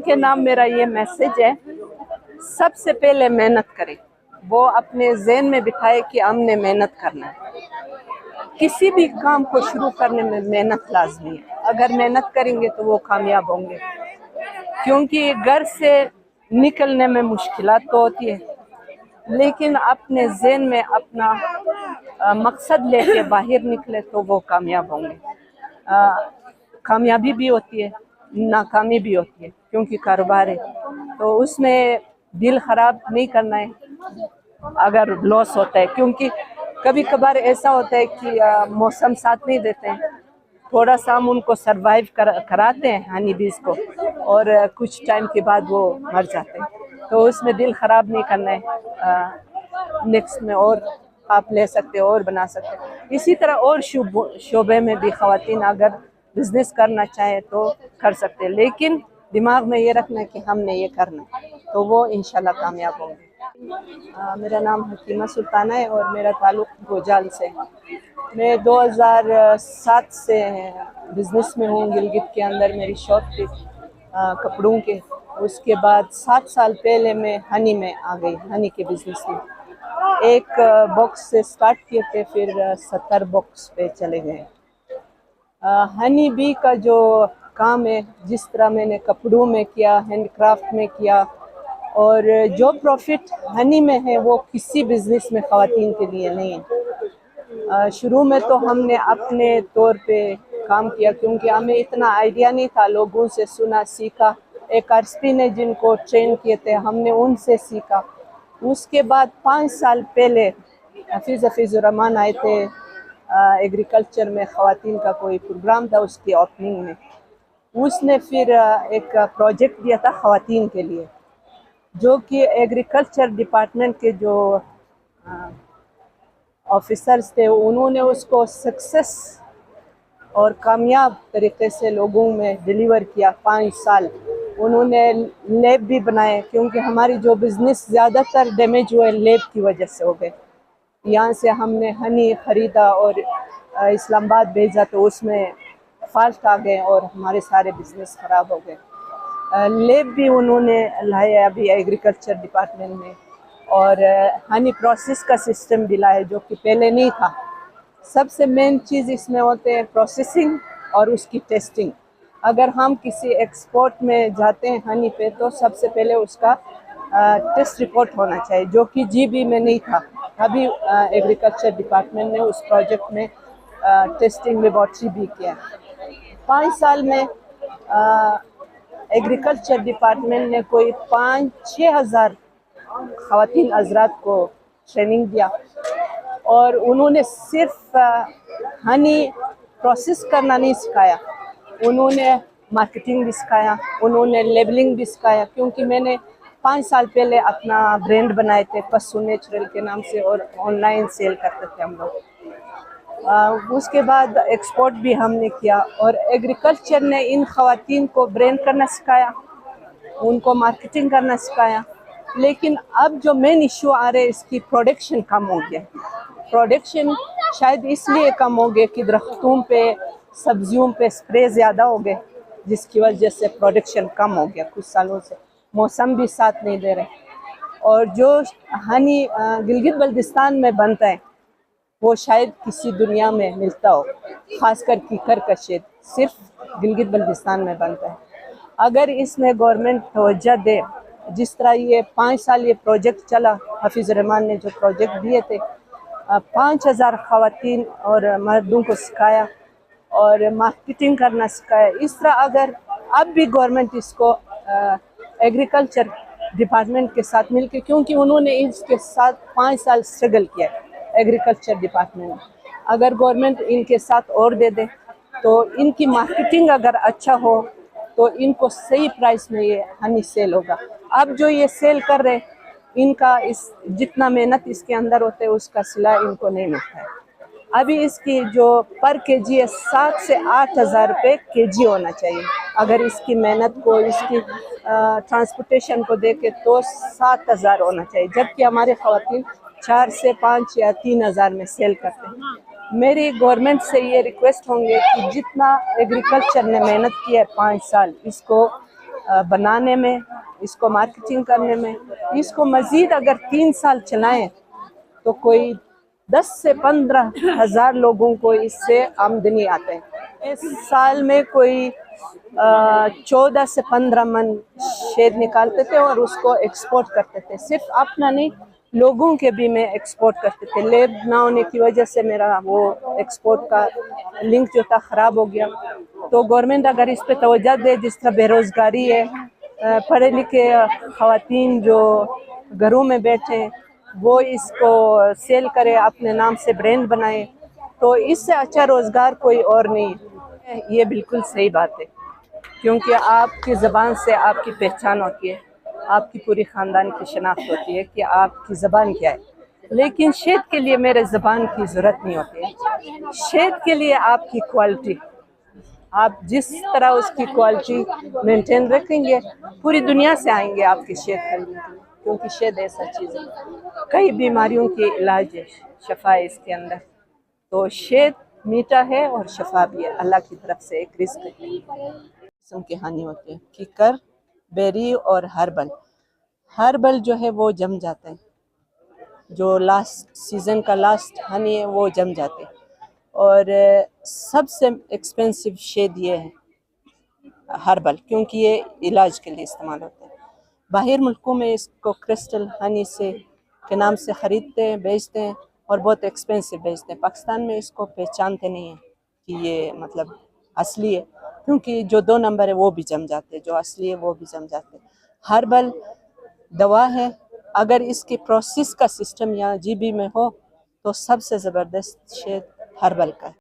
के नाम मेरा ये मैसेज है, सबसे पहले मेहनत करें। वो अपने ज़हन में बिठाए कि हमने मेहनत करना है। किसी भी काम को शुरू करने में मेहनत लाजमी है। अगर मेहनत करेंगे तो वो कामयाब होंगे, क्योंकि घर से निकलने में मुश्किलात तो होती है, लेकिन अपने ज़हन में अपना मकसद लेके बाहर निकले तो वो कामयाब होंगे। कामयाबी भी होती है, नाकामी भी होती है, क्योंकि कारोबार है तो उसमें दिल ख़राब नहीं करना है अगर लॉस होता है, क्योंकि कभी कभार ऐसा होता है कि मौसम साथ नहीं देते हैं। थोड़ा सा हम उनको सरवाइव कराते हैं हनी बीज को, और कुछ टाइम के बाद वो मर जाते हैं, तो उसमें दिल ख़राब नहीं करना है। नेक्स्ट में और आप ले सकते हो और बना सकते हैं। इसी तरह और शोबे में भी ख़वातीन अगर बिजनेस करना चाहे तो कर सकते हैं, लेकिन दिमाग में ये रखना है कि हमने ये करना है, तो वो इंशाल्लाह कामयाब होंगे। मेरा नाम हकीमा सुल्ताना है और मेरा ताल्लुक़ गोजाल से। मैं 2007 से बिज़नेस में हूँ। गिलगित के अंदर मेरी शॉप थी कपड़ों के। उसके बाद 7 साल पहले मैं हनी में आ गई, हनी के बिज़नेस में। एक बॉक्स से स्टार्ट किए थे, फिर 70 बॉक्स पे चले गए। हनी बी का जो काम है, जिस तरह मैंने कपड़ों में किया, हैंड क्राफ्ट में किया, और जो प्रॉफिट हनी में है वो किसी बिज़नेस में ख़वातीन के लिए नहीं है। शुरू में तो हमने अपने तौर पे काम किया, क्योंकि हमें इतना आइडिया नहीं था। लोगों से सुना, सीखा। एक आरएसपी ने जिनको ट्रेन किए थे, हमने उनसे सीखा। उसके बाद 5 साल पहले हफीज़ रहमान आए थे एग्रीकल्चर में, ख़वातीन का कोई प्रोग्राम था, उसकी ओपनिंग में उसने फिर एक प्रोजेक्ट दिया था ख़वातीन के लिए, जो कि एग्रीकल्चर डिपार्टमेंट के जो ऑफिसर्स थे उन्होंने उसको सक्सेस और कामयाब तरीके से लोगों में डिलीवर किया। 5 साल उन्होंने लैब भी बनाए, क्योंकि हमारी जो बिज़नेस ज़्यादातर डैमेज हुए लैब की वजह से हो गए। यहाँ से हमने हनी ख़रीदा और इस्लामाबाद भेजा, तो उसमें फॉल्ट आ गए और हमारे सारे बिज़नेस ख़राब हो गए। लैब भी उन्होंने लाया अभी एग्रीकल्चर डिपार्टमेंट में, और हनी प्रोसेस का सिस्टम भी लाया, जो कि पहले नहीं था। सबसे मेन चीज़ इसमें होते हैं प्रोसेसिंग और उसकी टेस्टिंग। अगर हम किसी एक्सपोर्ट में जाते हैं हनी पे, तो सबसे पहले उसका टेस्ट रिपोर्ट होना चाहिए, जो कि जीबी में नहीं था। अभी एग्रीकल्चर डिपार्टमेंट ने उस प्रोजेक्ट में टेस्टिंग लेबॉर्ट्री भी किया। 5 साल में एग्रीकल्चर डिपार्टमेंट ने कोई 5-6 हज़ार ख़वातीन हज़रात को ट्रेनिंग दिया, और उन्होंने सिर्फ हनी प्रोसेस करना नहीं सिखाया, उन्होंने मार्केटिंग भी सिखाया, उन्होंने लेबलिंग भी सिखाया। क्योंकि मैंने 5 साल पहले अपना ब्रांड बनाए थे पस्सू नेचुरल के नाम से, और ऑनलाइन सेल करते थे हम लोग। उसके बाद एक्सपोर्ट भी हमने किया, और एग्रीकल्चर ने इन ख़वातीन को ब्रांड करना सिखाया, उनको मार्केटिंग करना सिखाया। लेकिन अब जो मेन इशू आ रहे हैं, इसकी प्रोडक्शन कम हो गया। प्रोडक्शन शायद इसलिए कम हो गया कि दरख्तों पे, सब्जियों पे स्प्रे ज़्यादा हो गए, जिसकी वजह से प्रोडक्शन कम हो गया कुछ सालों से। मौसम भी साथ नहीं दे रहे, और जो हनी गिलगित बल्तिस्तान में बनता है वो शायद किसी दुनिया में मिलता हो, ख़ासकर कीकर का शेद सिर्फ गिलगित बल्तिस्तान में बनता है। अगर इसमें गवर्नमेंट तवज्जो दे, जिस तरह ये 5 साल ये प्रोजेक्ट चला, हफीज़ रहमान ने जो प्रोजेक्ट दिए थे, 5000 ख़वातीन और मर्दों को सिखाया और मार्केटिंग करना सिखाया। इस तरह अगर अब भी गवर्नमेंट इसको एग्रीकल्चर डिपार्टमेंट के साथ मिलकर, क्योंकि उन्होंने इसके साथ 5 साल स्ट्रगल किया है एग्रीकल्चर डिपार्टमेंट में, अगर गवर्नमेंट इनके साथ और दे दे, तो इनकी मार्केटिंग अगर अच्छा हो तो इनको सही प्राइस में ये हनी सेल होगा। अब जो ये सेल कर रहे, इनका इस जितना मेहनत इसके अंदर होते है उसका सिला इनको नहीं मिलता है। अभी इसकी जो पर केजी है 7 से 8 हज़ार रुपये केजी होना चाहिए। अगर इसकी मेहनत को, इसकी ट्रांसपोर्टेशन को देखे तो 7 हज़ार होना चाहिए, जबकि हमारे ख़वातीन 4 से 5 या 3 हज़ार में सेल करते हैं। मेरी गवर्नमेंट से ये रिक्वेस्ट होंगे कि जितना एग्रीकल्चर ने मेहनत की है 5 साल, इसको بنانے میں، اس کو مارکیٹنگ کرنے میں. اس کو مزید اگر 3 سال چلائیں تو کوئی 10 سے 15 ہزار لوگوں کو اس سے آمدنی آتے ہیں. اس سال میں کوئی 14 سے 15 من شہد نکالتے تھے اور اس کو ایکسپورٹ کرتے تھے. صرف اپنا نہیں، لوگوں کے بھی میں ایکسپورٹ کرتے تھے. لیب نہ ہونے کی وجہ سے میرا وہ ایکسپورٹ کا لنک جو تھا خراب ہو گیا. تو گورنمنٹ اگر اس پہ توجہ دے، جس طرح بے روزگاری ہے، پڑھے لکھے خواتین جو گھروں میں بیٹھے ہیں وہ اس کو سیل کرے، اپنے نام سے برانڈ بنائے، تو اس سے اچھا روزگار کوئی اور نہیں ہے. یہ بالکل صحیح بات ہے، کیونکہ آپ کی زبان سے آپ کی پہچان ہوتی ہے، آپ کی پوری خاندان کی شناخت ہوتی ہے کہ آپ کی زبان کیا ہے. لیکن شہد کے لیے میرے زبان کی ضرورت نہیں ہوتی ہے. شہد کے لیے آپ کی کوالٹی، آپ جس طرح اس کی کوالٹی مینٹین رکھیں گے، پوری دنیا سے آئیں گے آپ کی شہد خریدنے کے لیے. کیونکہ شہد ایسا چیز ہے، کئی بیماریوں کی علاج ہے، شفا ہے اس کے اندر. تو شہد میٹھا ہے اور شفا بھی ہے، اللہ کی طرف سے ایک رزق ہے. قسم کے ہانی ہوتے ہیں، کیکر، بیری اور ہربل. ہربل جو ہے وہ جم جاتے ہیں، جو لاسٹ سیزن کا لاسٹ ہنی ہے وہ جم جاتے ہیں. اور سب سے ایکسپینسو شہد یہ ہے ہربل، کیونکہ یہ علاج کے لیے استعمال ہوتا ہے. باہر ملکوں میں اس کو کرسٹل ہنی سے کے نام سے خریدتے ہیں، بیچتے ہیں اور بہت ایکسپینسو بیچتے ہیں. پاکستان میں اس کو پہچانتے نہیں ہیں کہ یہ مطلب اصلی ہے، کیونکہ جو 2 نمبر ہے وہ بھی جم جاتے ہیں، جو اصلی ہے وہ بھی جم جاتے ہیں. ہربل دوا ہے، اگر اس کی پروسیس کا سسٹم یہاں جی بی میں ہو تو سب سے زبردست شہد ہربل کا ہے.